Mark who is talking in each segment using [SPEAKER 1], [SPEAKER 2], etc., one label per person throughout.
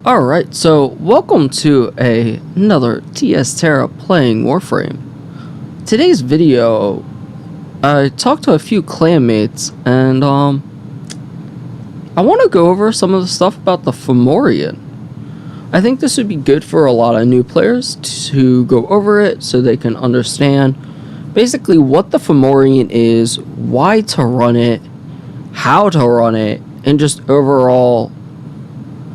[SPEAKER 1] Alright, so welcome to another TSTerra playing Warframe. Today's video, I talked to a few clanmates, and I want to go over some of the stuff about the Fomorian. I think this would be good for a lot of new players to go over it so they can understand basically what the Fomorian is, why to run it, how to run it, and just overall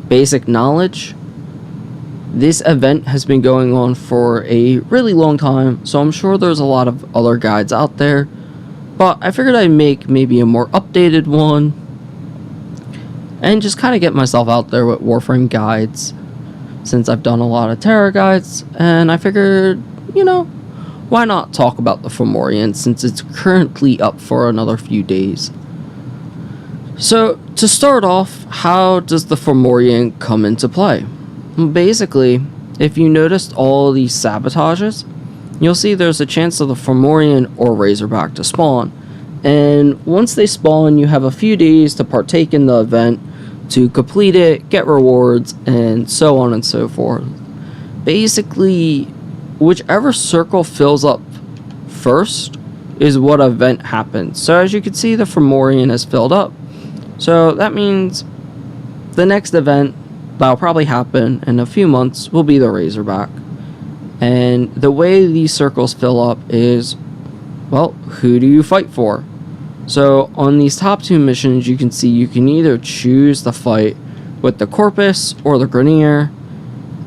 [SPEAKER 1] basic knowledge. This event has been going on for a really long time, so I'm sure there's a lot of other guides out there, but I figured I'd make maybe a more updated one and just kind of get myself out there with Warframe guides, since I've done a lot of Terra guides, and I figured, why not talk about the Fomorian since it's currently up for another few days. So, to start off, how does the Fomorian come into play? Basically, if you noticed all these sabotages, you'll see there's a chance of the Fomorian or Razorback to spawn, and once they spawn, you have a few days to partake in the event, to complete it, get rewards, and so on and so forth. Basically, whichever circle fills up first is what event happens. So as you can see, the Fomorian has filled up. So that means the next event that'll probably happen in a few months will be the Razorback. And the way these circles fill up is, well, who do you fight for? So on these top two missions, you can see you can either choose the fight with the Corpus or the Grenier,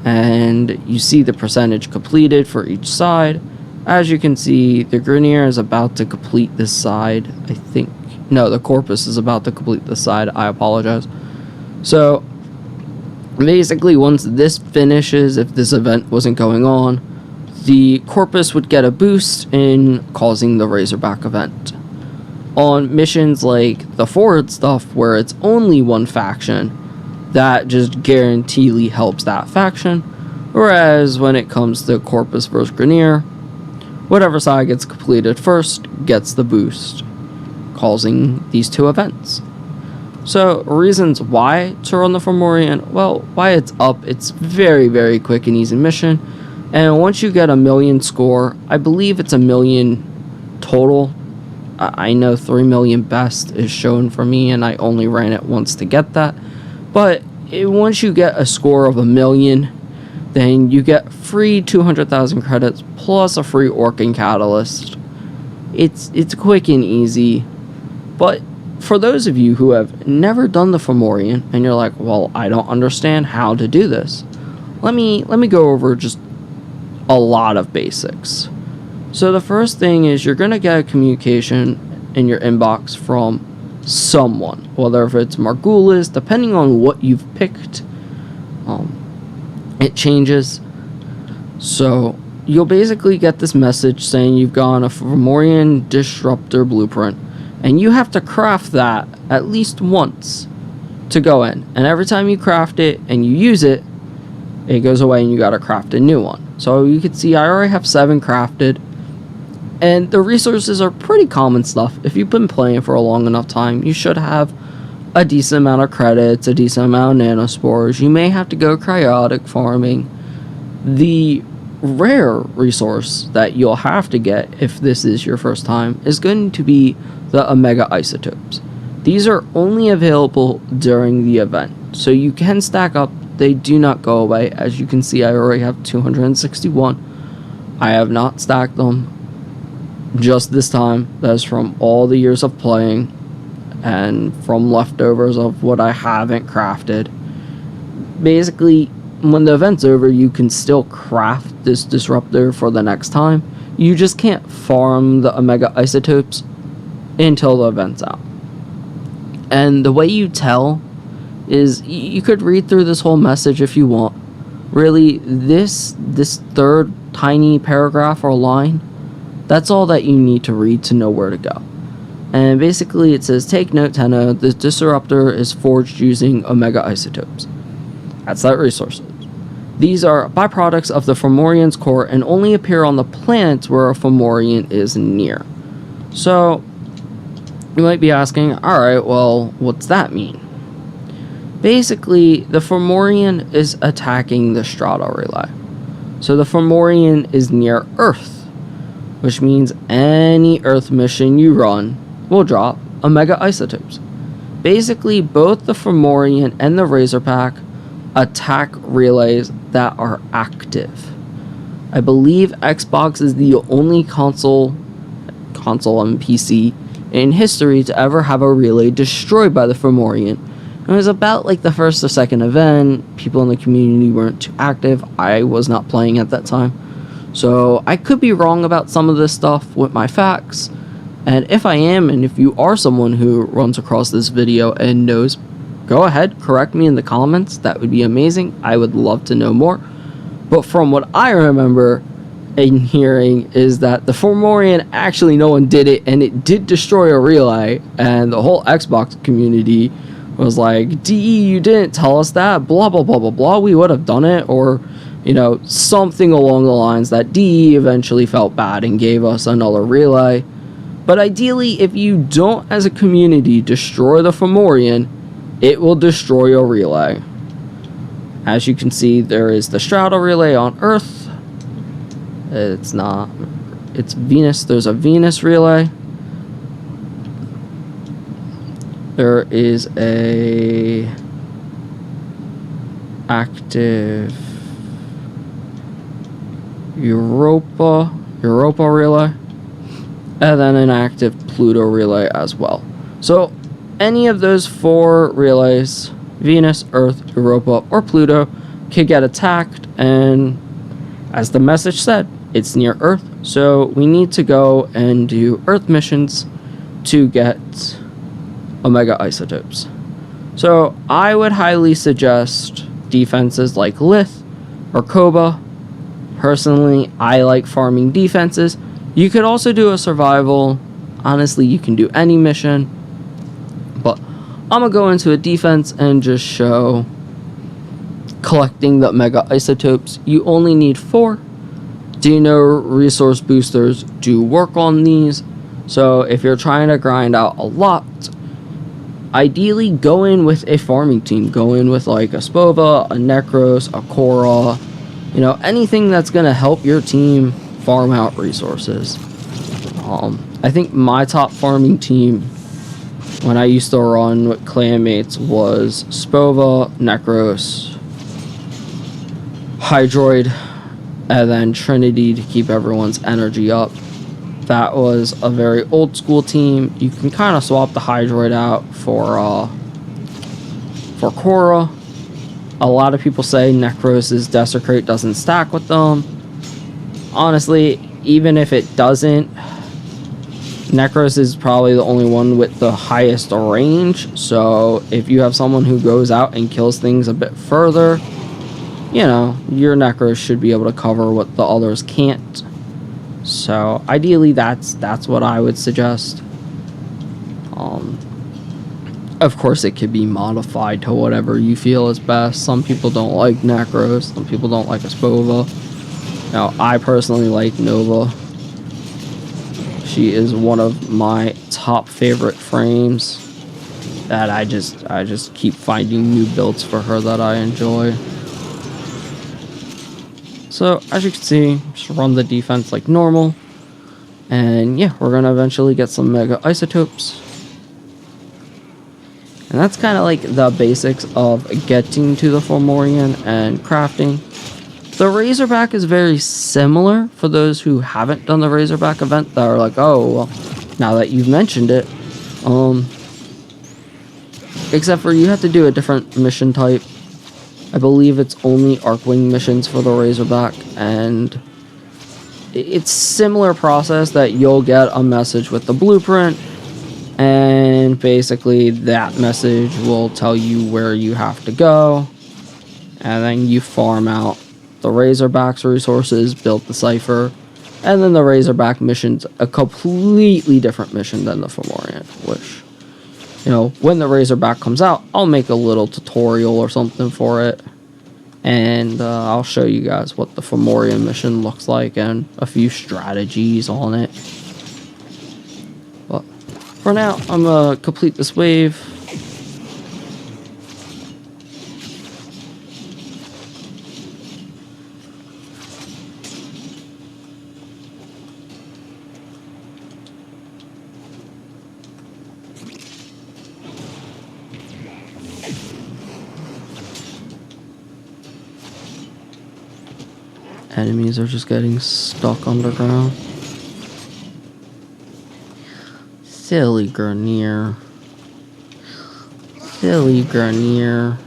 [SPEAKER 1] and you see the percentage completed for each side. As you can see, the Grenier is about to complete this side, I think. No, the Corpus is about to complete this side. I apologize. So, basically, once this finishes, if this event wasn't going on, the Corpus would get a boost in causing the Razorback event. On missions like the Forward stuff, where it's only one faction, that just guaranteedly helps that faction. Whereas when it comes to Corpus versus Grenier, whatever side gets completed first gets the boost, causing these two events. So, reasons why to run the Fomorian, well, why it's up, it's very, very quick and easy mission, and once you get a 1,000,000 score, I believe it's 1,000,000 total. I know 3,000,000 best is shown for me, and I only ran it once to get that, but once you get a score of 1,000,000, then you get free 200,000 credits, plus a free Orkin Catalyst. It's quick and easy. But for those of you who have never done the Fomorian and you're like, well, I don't understand how to do this, let me go over just a lot of basics. So the first thing is you're going to get a communication in your inbox from someone, whether if it's Margulis, depending on what you've picked, it changes. So you'll basically get this message saying you've gotten a Fomorian disruptor blueprint, and you have to craft that at least once to go in. And every time you craft it and you use it, it goes away and you gotta craft a new one. So you can see I already have 7 crafted. And the resources are pretty common stuff. If you've been playing for a long enough time, you should have a decent amount of credits, a decent amount of nanospores. You may have to go cryotic farming. The rare resource that you'll have to get if this is your first time is going to be the Omega Isotopes. These are only available during the event, so you can stack up. They do not go away. As you can see, I already have 261. I have not stacked them just this time. That is from all the years of playing and from leftovers of what I haven't crafted. Basically, when the event's over, you can still craft this disruptor for the next time. You just can't farm the Omega Isotopes until the event's out. And the way you tell is, you could read through this whole message if you want. Really, this third tiny paragraph or line, that's all that you need to read to know where to go. And basically it says, take note, Tenno, the disruptor is forged using Omega Isotopes. That's that resources. These are byproducts of the Fomorian's core and only appear on the planets where a Fomorian is near. So, you might be asking, alright, well, what's that mean? Basically, the Fomorian is attacking the Strata relay. So the Fomorian is near Earth, which means any Earth mission you run will drop Omega Isotopes. Basically, both the Fomorian and the Razorback attack relays that are active. I believe Xbox is the only console and PC in history to ever have a relay destroyed by the Fomorian. It was about like the first or second event. People in the community weren't too active. I was not playing at that time. So I could be wrong about some of this stuff with my facts. And if I am, and if you are someone who runs across this video and knows, go ahead, correct me in the comments. That would be amazing. I would love to know more. But from what I remember and hearing is that the Fomorian, actually no one did it, and it did destroy a relay, and the whole Xbox community was like, DE, you didn't tell us that, blah, blah, blah, blah, blah, we would have done it, or, you know, something along the lines that DE eventually felt bad and gave us another relay. But ideally, if you don't, as a community, destroy the Fomorian, it will destroy a relay. As you can see, there is the Strata relay on Earth. It's Venus. There's a Venus relay. There is a active Europa relay, and then an active Pluto relay as well. So any of those 4 relays, Venus, Earth, Europa, or Pluto, could get attacked, and as the message said, it's near Earth, so we need to go and do Earth missions to get Omega Isotopes. So I would highly suggest defenses like Lith or Koba. Personally, I like farming defenses. You could also do a survival. Honestly, you can do any mission. But I'm going to go into a defense and just show collecting the Omega Isotopes. You only need 4. Dino resource boosters do work on these. So if you're trying to grind out a lot, ideally go in with a farming team. Go in with like a Spova, a Necros, a Korra, you know, anything that's going to help your team farm out resources. I think my top farming team when I used to run with clanmates was Spova, Necros, Hydroid, and then Trinity to keep everyone's energy up. That was a very old school team. You can kind of swap the Hydroid out for Korra. A lot of people say Necros' Desecrate doesn't stack with them. Honestly, even if it doesn't, Necros is probably the only one with the highest range. So if you have someone who goes out and kills things a bit further, you know, your Necros should be able to cover what the others can't. So ideally, that's what I would suggest. Of course, it could be modified to whatever you feel is best. Some people don't like Necros. Some people don't like a Spova. Now, I personally like Nova. She is one of my top favorite frames. That I just keep finding new builds for her that I enjoy. So, as you can see, just run the defense like normal. And yeah, we're going to eventually get some Mega Isotopes. And that's kind of like the basics of getting to the Fomorian and crafting. The Razorback is very similar for those who haven't done the Razorback event that are like, oh, well, now that you've mentioned it. Except for you have to do a different mission type. I believe it's only Arcwing missions for the Razorback, and it's similar process that you'll get a message with the blueprint, and basically that message will tell you where you have to go, and then you farm out the Razorback's resources, build the cipher, and then the Razorback mission's a completely different mission than the Fomorian, which, you know, when the Razorback comes out, I'll make a little tutorial or something for it. And I'll show you guys what the Fomorian mission looks like and a few strategies on it. But for now, I'm going to complete this wave. enemies are just getting stuck underground. Silly Grenier. Silly Grenier.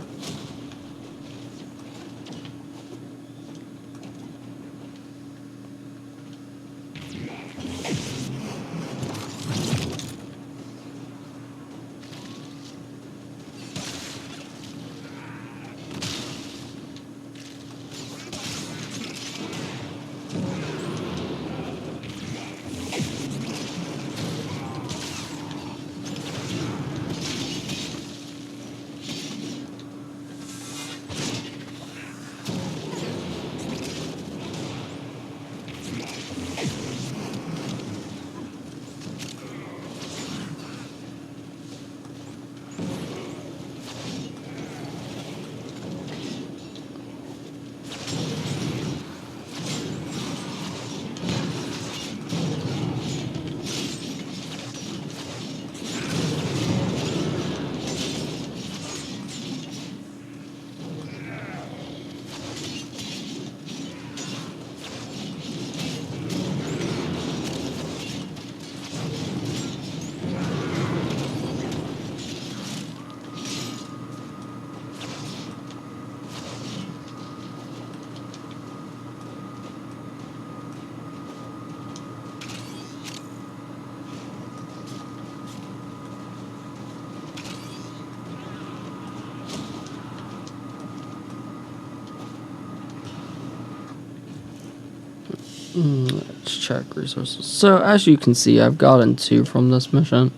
[SPEAKER 1] Let's check resources. So as you can see, I've gotten 2 from this mission.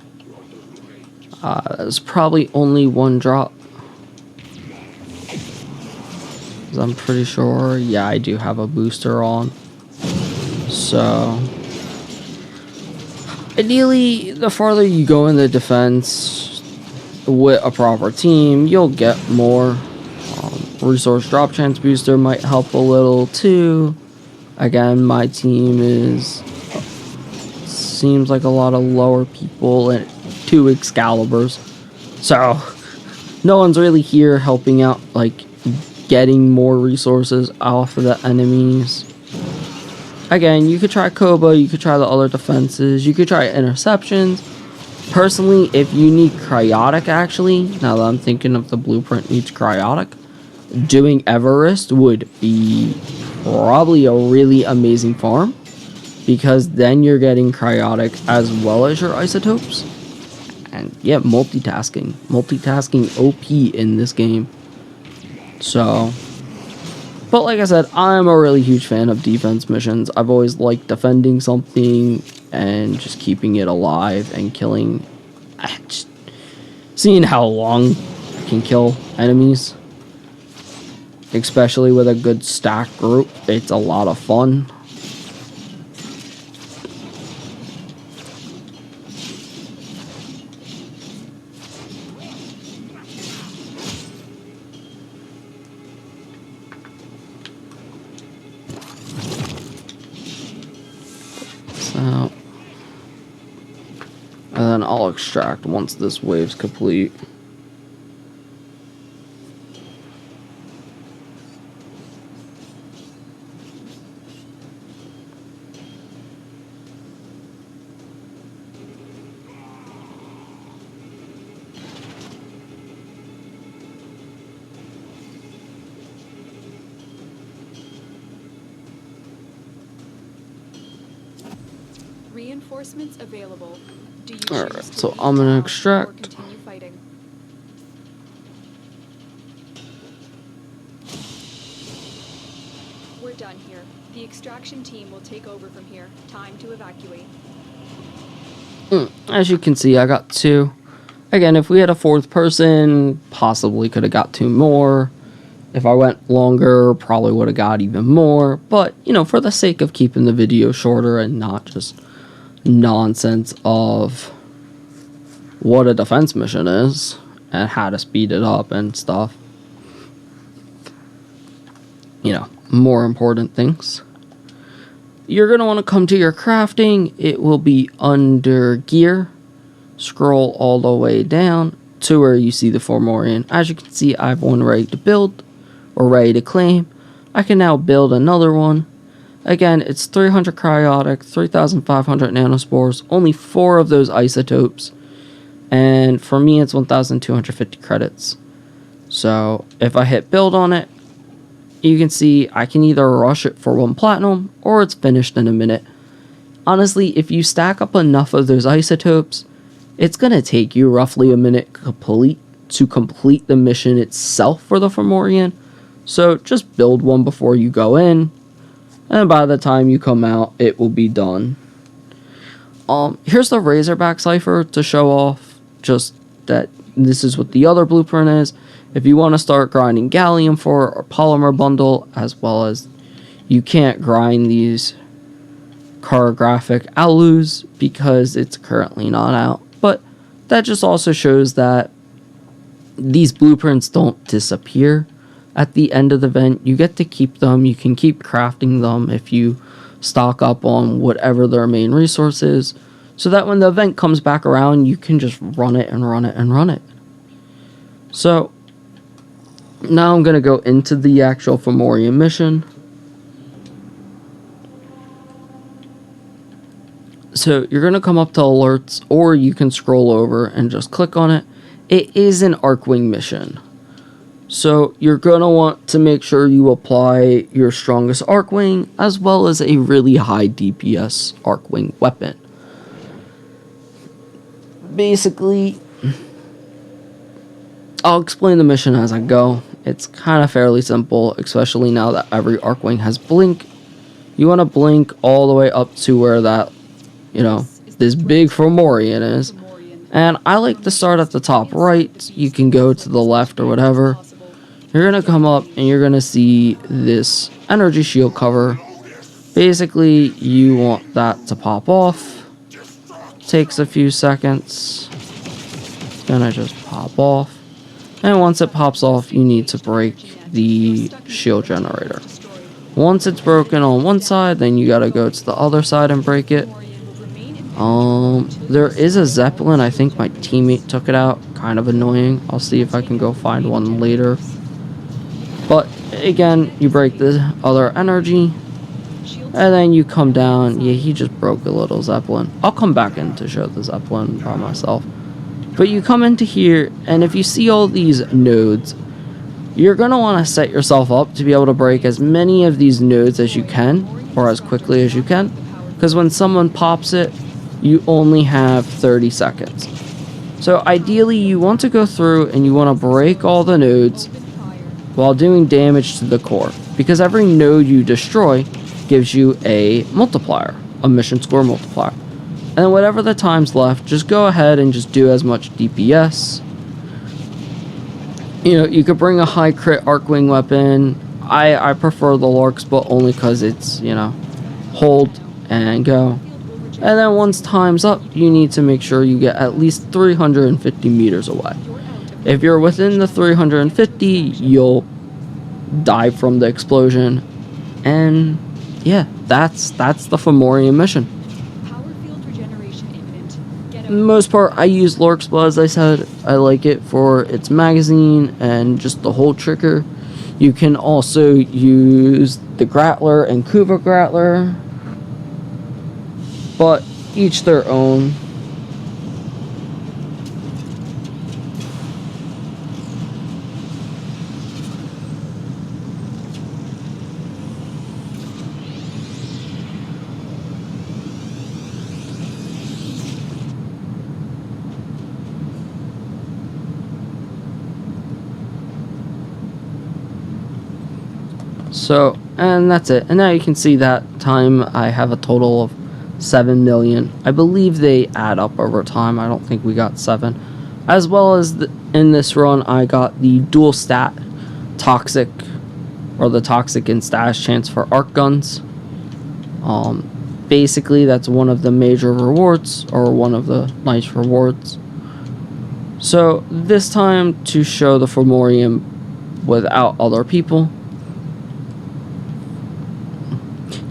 [SPEAKER 1] There's probably only 1 drop. I'm pretty sure, yeah, I do have a booster on. So ideally, the farther you go in the defense with a proper team, you'll get more. Resource drop chance booster might help a little too. Again, my team seems like a lot of lower people and 2 Excaliburs. So no one's really here helping out, like getting more resources off of the enemies. Again, you could try Koba, you could try the other defenses, you could try interceptions. Personally, if you need cryotic, actually, now that I'm thinking of the blueprint needs cryotic, doing Everest would be probably a really amazing farm, because then you're getting cryotic as well as your isotopes. And yeah, multitasking OP in this game. So, but like I said, I'm a really huge fan of defense missions. I've always liked defending something and just keeping it alive and killing, just seeing how long I can kill enemies. Especially with a good stack group, it's a lot of fun. So, and then I'll extract once this wave's complete.
[SPEAKER 2] Reinforcements available. Do you
[SPEAKER 1] Alright, so I'm gonna extract.
[SPEAKER 2] continue fighting? We're done here. The extraction team will take over from here. Time to evacuate.
[SPEAKER 1] As you can see, I got 2. Again, if we had a 4th person, possibly could have got 2 more. If I went longer, probably would have got even more. But, you know, for the sake of keeping the video shorter and not just nonsense of what a defense mission is and how to speed it up and stuff, you know, more important things, you're going to want to come to your crafting. It will be under gear. Scroll all the way down to where you see the Fomorian. As you can see, I have one ready to build or ready to claim. I can now build another one. Again, it's 300 cryotic, 3,500 nanospores, only 4 of those isotopes, and for me it's 1,250 credits. So if I hit build on it, you can see I can either rush it for 1 platinum or it's finished in a minute. Honestly, if you stack up enough of those isotopes, it's going to take you roughly a minute to complete the mission itself for the Fomorian. So just build one before you go in, and by the time you come out, it will be done. Here's the Razorback cipher to show off just that this is what the other blueprint is. If you want to start grinding gallium for or polymer bundle, as well as you can't grind these cartographic alus because it's currently not out. But that just also shows that these blueprints don't disappear at the end of the event. You get to keep them. You can keep crafting them if you stock up on whatever their main resource is, so that when the event comes back around, you can just run it and run it and run it. So now I'm going to go into the actual Fomorian mission. So you're going to come up to alerts, or you can scroll over and just click on it. It is an Arcwing mission. So you're going to want to make sure you apply your strongest Arcwing, as well as a really high DPS Arcwing weapon. Basically, I'll explain the mission as I go. It's kind of fairly simple, especially now that every Arcwing has blink. You want to blink all the way up to where that, this big Fomorian is. And I like to start at the top right. You can go to the left or whatever. You're going to come up and you're going to see this energy shield cover. Basically, you want that to pop off. Takes a few seconds. It's going to just pop off. And once it pops off, you need to break the shield generator. Once it's broken on one side, then you got to go to the other side and break it. There is a Zeppelin. I think my teammate took it out. Kind of annoying. I'll see if I can go find one later. But again, you break the other energy, and then you come down. Yeah, he just broke a little Zeppelin. I'll come back in to show the Zeppelin by myself. But you come into here, and if you see all these nodes, you're going to want to set yourself up to be able to break as many of these nodes as you can, or as quickly as you can. Because when someone pops it, you only have 30 seconds. So ideally, you want to go through and you want to break all the nodes while doing damage to the core, because every node you destroy gives you a multiplier, a mission score multiplier. And whatever the time's left, just go ahead and just do as much DPS. You could bring a high crit Arcwing weapon. I prefer the Larks, but only because it's, hold and go. And then once time's up, you need to make sure you get at least 350 meters away. If you're within the 350, you'll die from the explosion. And yeah, that's the Fomorian mission. For the most part, I use Lork's Blood, as I said. I like it for its magazine and just the whole trigger. You can also use the Grattler and Kuva Grattler, but each their own. So, and that's it. And now you can see that time I have a total of 7 million. I believe they add up over time. I don't think we got 7. As well as in this run, I got the dual stat toxic, or the toxic and stash chance for arc guns. Basically, that's one of the major rewards, or one of the nice rewards. So this time, to show the Fomorian without other people.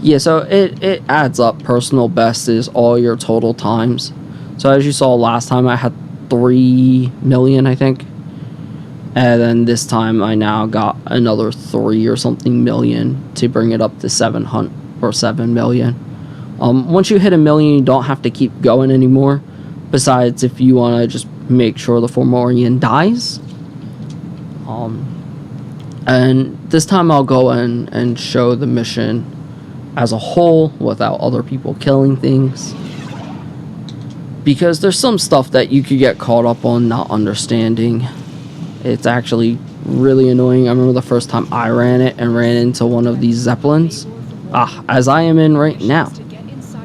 [SPEAKER 1] Yeah, so it adds up. Personal best is all your total times. So as you saw last time, I had 3 million, I think. And then this time I now got another 3 or something million to bring it up to 700. or 7 million. Once you hit 1 million, you don't have to keep going anymore. Besides, if you want to just make sure the Fomorian dies. And this time I'll go in and show the mission as a whole without other people killing things. Because there's some stuff that you could get caught up on not understanding. It's actually really annoying. I remember the first time I ran it and ran into one of these Zeppelins. As I am in right now.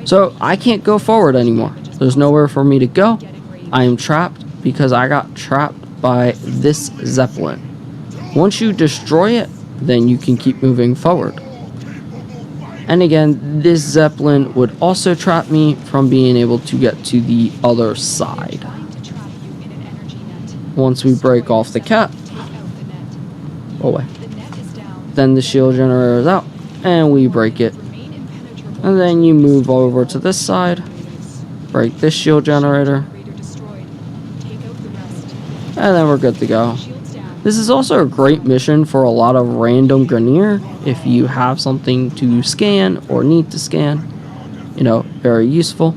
[SPEAKER 1] So I can't go forward anymore. There's nowhere for me to go. I am trapped because I got trapped by this Zeppelin. Once you destroy it, then you can keep moving forward. And again, this Zeppelin would also trap me from being able to get to the other side. Once we break off the cap, away. Then the shield generator is out, and we break it. And then you move over to this side, break this shield generator, and then we're good to go. This is also a great mission for a lot of random Grenier if you have something to scan or need to scan. You know, very useful.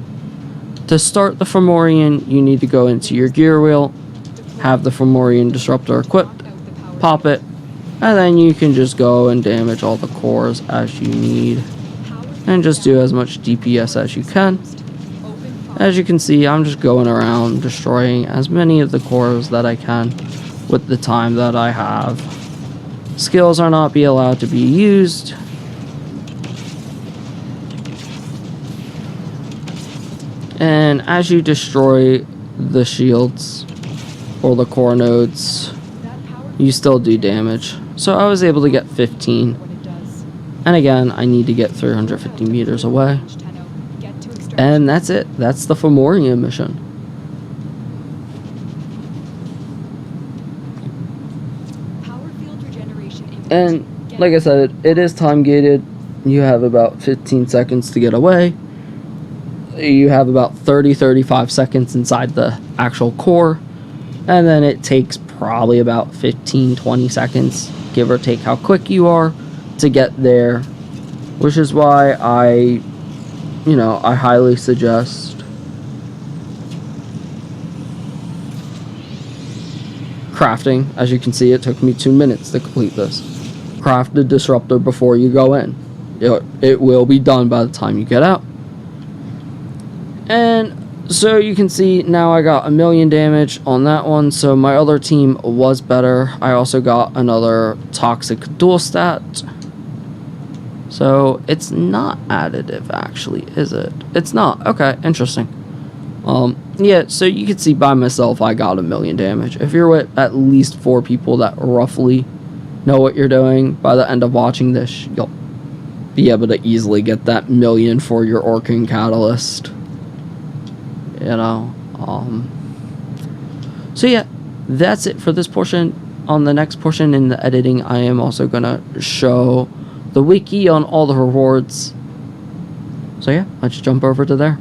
[SPEAKER 1] To start the Fomorian, you need to go into your gear wheel, have the Fomorian disruptor equipped, pop it, and then you can just go and damage all the cores as you need. And just do as much DPS as you can. As you can see, I'm just going around destroying as many of the cores that I can with the time that I have. Skills are not allowed to be used. And as you destroy the shields or the core nodes, you still do damage. So I was able to get 15. And again, I need to get 350 meters away. And that's it. That's the Fomorian mission. And like I said, it is time gated. You have about 15 seconds to get away. You have about 30-35 seconds inside the actual core. And then it takes probably about 15-20 seconds, give or take how quick you are, to get there, which is why I highly suggest crafting. As you can see, it took me 2 minutes to complete this. Craft the disruptor before you go in. It will be done by the time you get out. And so you can see now I got 1 million damage on that one, so my other team was better. I also got another toxic dual stat. So it's not additive, actually, is it? It's not. Okay, interesting. Yeah, so you can see by myself I got 1 million damage. If you're with at least 4 people that roughly know what you're doing, by the end of watching this, you'll be able to easily get that 1 million for your Orking Catalyst. You know, so yeah, that's it for this portion. On the next portion in the editing, I am also gonna show the wiki on all the rewards. So yeah, let's jump over to there.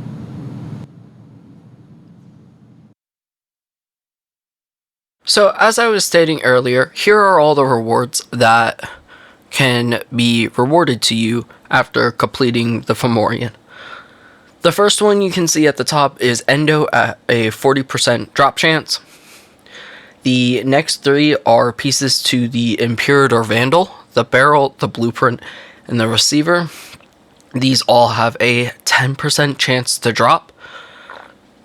[SPEAKER 1] So as I was stating earlier, here are all the rewards that can be rewarded to you after completing the Fomorian. The first one you can see at the top is Endo at a 40% drop chance. The next 3 are pieces to the Imperator Vandal, the barrel, the blueprint, and the receiver. These all have a 10% chance to drop.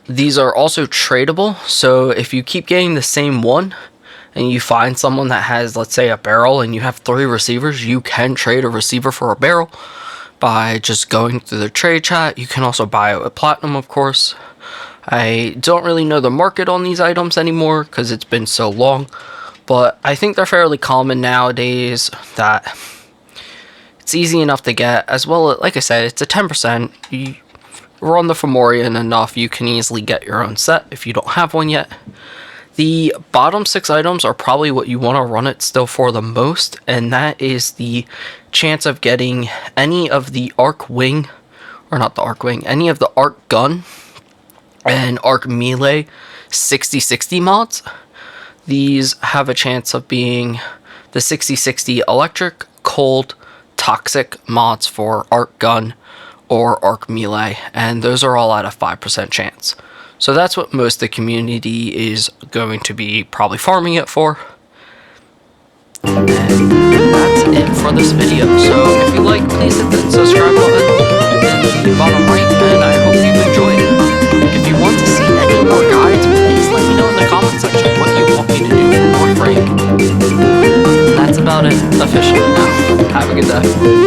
[SPEAKER 1] These are also tradable, so if you keep getting the same one and you find someone that has, let's say, a barrel and you have 3 receivers, you can trade a receiver for a barrel by just going through the trade chat. You can also buy it with platinum, of course. I don't really know the market on these items anymore because it's been so long, but I think they're fairly common nowadays that it's easy enough to get. As well, like I said, it's a 10%. You run the Fomorian enough, you can easily get your own set if you don't have one yet. The bottom 6 items are probably what you want to run it still for the most, and that is the chance of getting any of the arc wing, or not the arc wing, any of the arc gun and arc melee 60/60 mods. These have a chance of being the 60/60 electric, cold, toxic mods for arc gun or arc melee, and those are all at a 5% chance. So that's what most of the community is going to be probably farming it for. And that's it for this video. So if you like, please hit that subscribe button in the bottom right, and I hope you've enjoyed it. If you want to see any more guides, please let me know in the comment section what you want me to do for Warframe. And that's about it officially now. Have a good day.